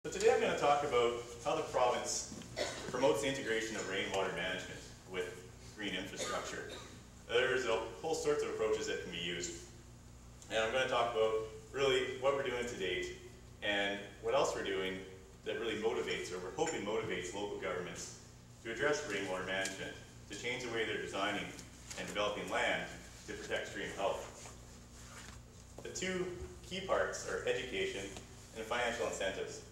So today I'm going to talk about how the province promotes the integration of rainwater management with green infrastructure. There's a whole sorts of approaches that can be used. And I'm going to talk about really what we're doing to date and what else we're doing that really motivates, or we're hoping motivates, local governments to address rainwater management, to change the way they're designing and developing land to protect stream health. The two key parts are education and financial incentives.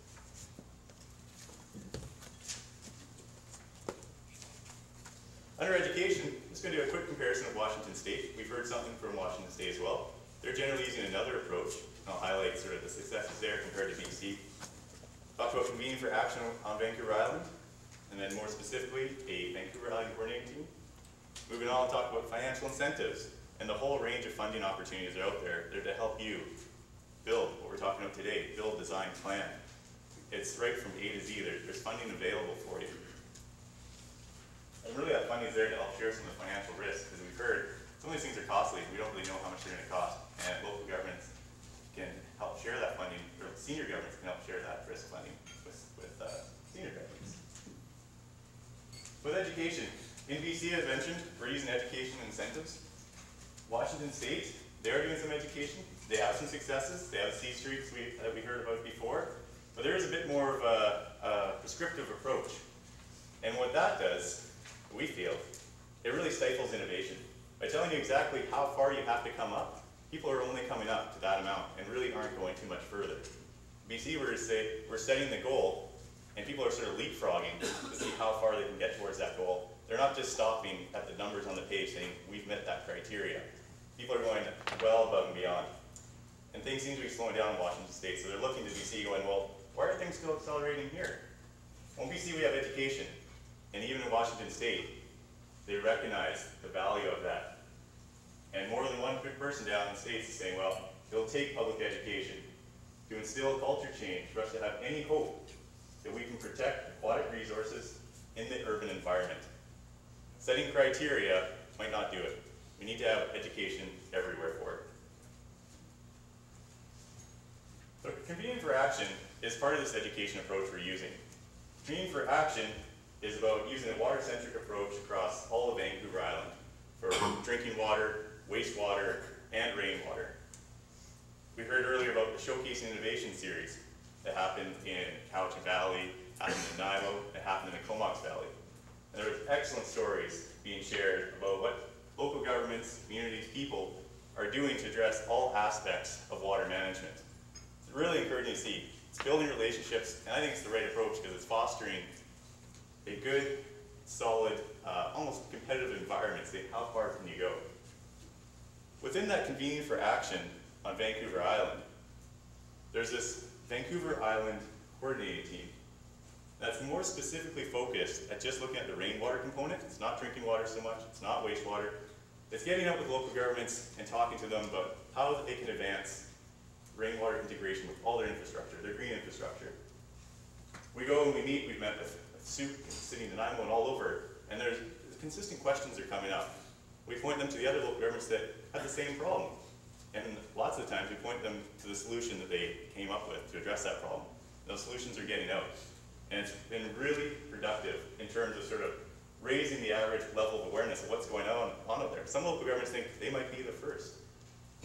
Under education, I'm just going to do a quick comparison of Washington State. We've heard something from Washington State as well. They're generally using another approach. I'll highlight sort of the successes there compared to BC. Talk about convening for action on Vancouver Island, and then more specifically, a Vancouver Island coordinating team. Moving on, talk about financial incentives and the whole range of funding opportunities that are out there. They're to help you build what we're talking about today, build, design, plan. It's right from A to Z. There's funding available for you. And really that funding is there to help share some of the financial risk, because we've heard some of these things are costly. We don't really know how much they're going to cost. And local governments can help share that funding, or senior governments can help share that risk funding with senior governments. With education, in BC, as mentioned, we're using education incentives. Washington State, they're doing some education. They have some successes. They have C streets that we heard about before. But there is a bit more of a prescriptive approach. And what that does, we feel, it really stifles innovation. By telling you exactly how far you have to come up, people are only coming up to that amount and really aren't going too much further. BC, we're setting the goal, and people are sort of leapfrogging to see how far they can get towards that goal. They're not just stopping at the numbers on the page saying, we've met that criteria. People are going well above and beyond. And things seem to be slowing down in Washington State, so they're looking to BC going, well, why are things still accelerating here? Well, in BC we have education, and even in Washington State, they recognize the value of that. And more than one person down in the States is saying, well, it'll take public education to instill culture change for us to have any hope that we can protect aquatic resources in the urban environment. Setting criteria might not do it. We need to have education everywhere for it. So convening for action is part of this education approach we're using. Convening for action is about using a water-centric approach across all of Vancouver Island for drinking water, wastewater, and rainwater. We heard earlier about the Showcasing Innovation series that happened in Cowichan Valley, happened in Nanaimo, and happened in the Comox Valley. And there were excellent stories being shared about what local governments, communities, people are doing to address all aspects of water management. It's really encouraging to see. It's building relationships, and I think it's the right approach because it's fostering a good, solid, almost competitive environment. Say, how far can you go? Within that convening for action on Vancouver Island, there's this Vancouver Island coordinating team that's more specifically focused at just looking at the rainwater component. It's not drinking water so much, it's not wastewater. It's getting up with local governments and talking to them about how they can advance rainwater integration with all their infrastructure, their green infrastructure. We go and we meet, we've met with Soup, City of Nanaimo, and all over, and there's consistent questions are coming up. We point them to the other local governments that have the same problem. And lots of the times we point them to the solution that they came up with to address that problem. Those solutions are getting out. And it's been really productive in terms of sort of raising the average level of awareness of what's going on out there. Some local governments think they might be the first.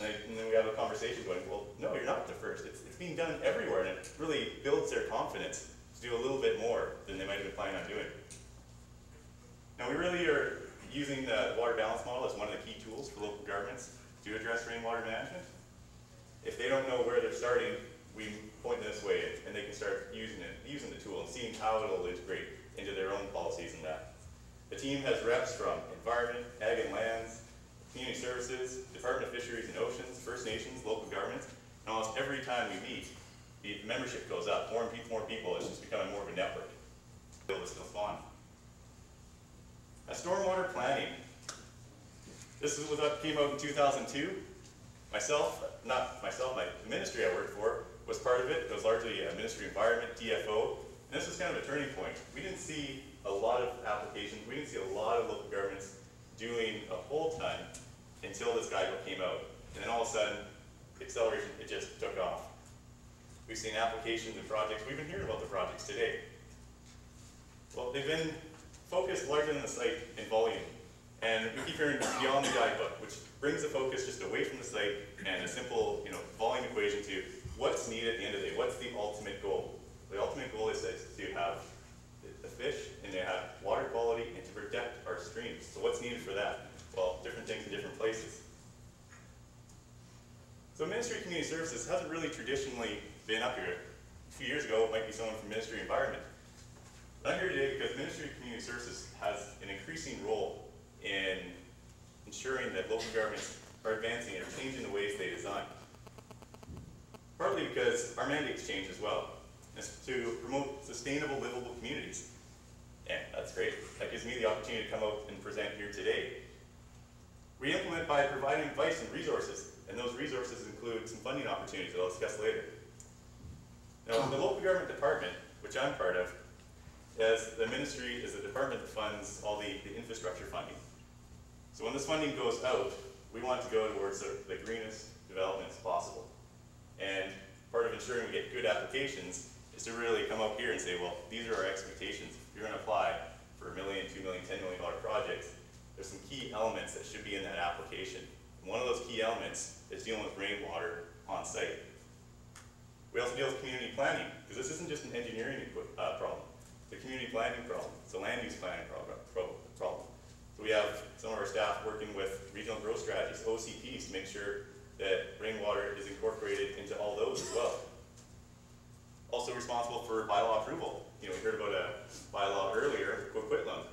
And then we have a conversation going, well, no, you're not the first. It's being done everywhere, and it really builds their confidence to do a little bit more than they might have been planning on doing. Now, we really are using the water balance model as one of the key tools for local governments to address rainwater management. If they don't know where they're starting, we point them this way, and they can start using the tool and seeing how it'll integrate into their own policies and that. The team has reps from Environment, Ag and Lands, Community Services, Department of Fisheries and Oceans, First Nations, local governments, and almost every time we meet, the membership goes up. More people, it's just becoming more of a network. Build is still fun. Stormwater planning. This is what came out in 2002. My ministry I worked for was part of it. It was largely a Ministry of Environment, DFO, and this was kind of a turning point. We didn't see a lot of applications. We didn't see a lot of local governments doing a whole ton until this guidebook came out. And then all of a sudden, acceleration, it just took off. We've seen applications and projects. We've been hearing about the projects today. Well, they've been focused largely on the site in volume. And we keep hearing beyond the guidebook, which brings the focus just away from the site and a simple, volume equation to what's needed at the end of the day. What's the ultimate goal? The ultimate goal is to have the fish and to have water quality and to protect our streams. So what's needed for that? Well, different things in different places. So Ministry of Community Services hasn't really traditionally been up here. A few years ago, it might be someone from Ministry of Environment. But I'm here today because Ministry of Community Services has an increasing role in ensuring that local governments are advancing or changing the ways they design. Partly because our mandates change as well. It's to promote sustainable, livable communities. And that's great. That gives me the opportunity to come out and present here today. We implement by providing advice and resources, and those resources include some funding opportunities that I'll discuss later. Now, the local government department, which I'm part of, as the ministry is the department that funds all the infrastructure funding. So when this funding goes out, we want to go towards the greenest developments possible. And part of ensuring we get good applications is to really come up here and say, well, these are our expectations. If you're going to apply for $1 million, $2 million, $10 million projects, there's some key elements that should be in that application. And one of those key elements is dealing with rainwater on site. We also deal with community planning, because this isn't just an engineering problem. It's a community planning problem. It's a land use planning problem. So we have some of our staff working with regional growth strategies, OCPs, to make sure that rainwater is incorporated into all those as well. Also responsible for bylaw approval. We heard about a bylaw earlier, Coquitlam.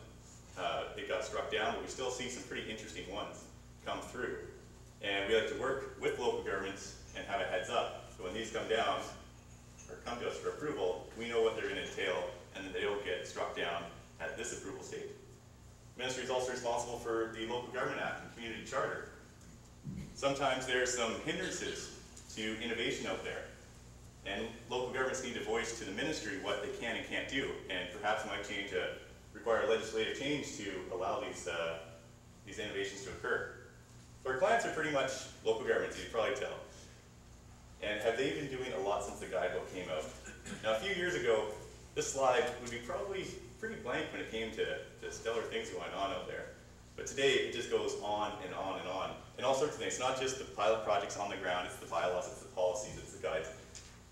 It got struck down, but we still see some pretty interesting ones come through. And we like to work with local governments and have a heads up. So when these come down, or come to us for approval, we know what they're going to entail, and then they don't get struck down at this approval stage. The ministry is also responsible for the Local Government Act and Community Charter. Sometimes there's some hindrances to innovation out there, and local governments need to voice to the ministry what they can and can't do, and perhaps it might require legislative change to allow these innovations to occur. So our clients are pretty much local governments, you can probably tell. And have they been doing a lot since the guidebook came out? Now, a few years ago, this slide would be probably pretty blank when it came to stellar things going on out there. But today, it just goes on and on and on. And all sorts of things. It's not just the pilot projects on the ground, it's the bylaws, it's the policies, it's the guides.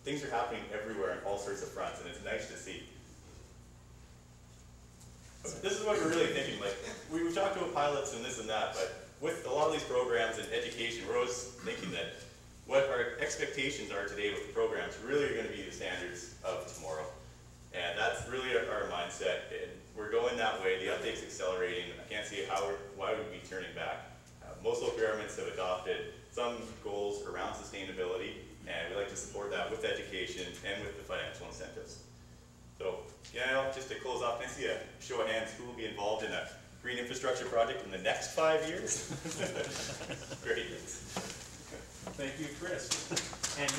Things are happening everywhere on all sorts of fronts, and it's nice to see. This is what we're really thinking. Like, we've talked about pilots and this and that, but with a lot of these programs and education, we're always thinking that what our expectations are today with the programs really are going to be the standards of tomorrow. And that's really our mindset, and we're going that way. The uptake's accelerating. I can't see why we'd be turning back. Most local governments have adopted some goals around sustainability, and we like to support that with education and with the financial incentives. So, just to close off, can I see a show of hands who will be involved in a green infrastructure project in the next 5 years? Great. Thank you, Chris. And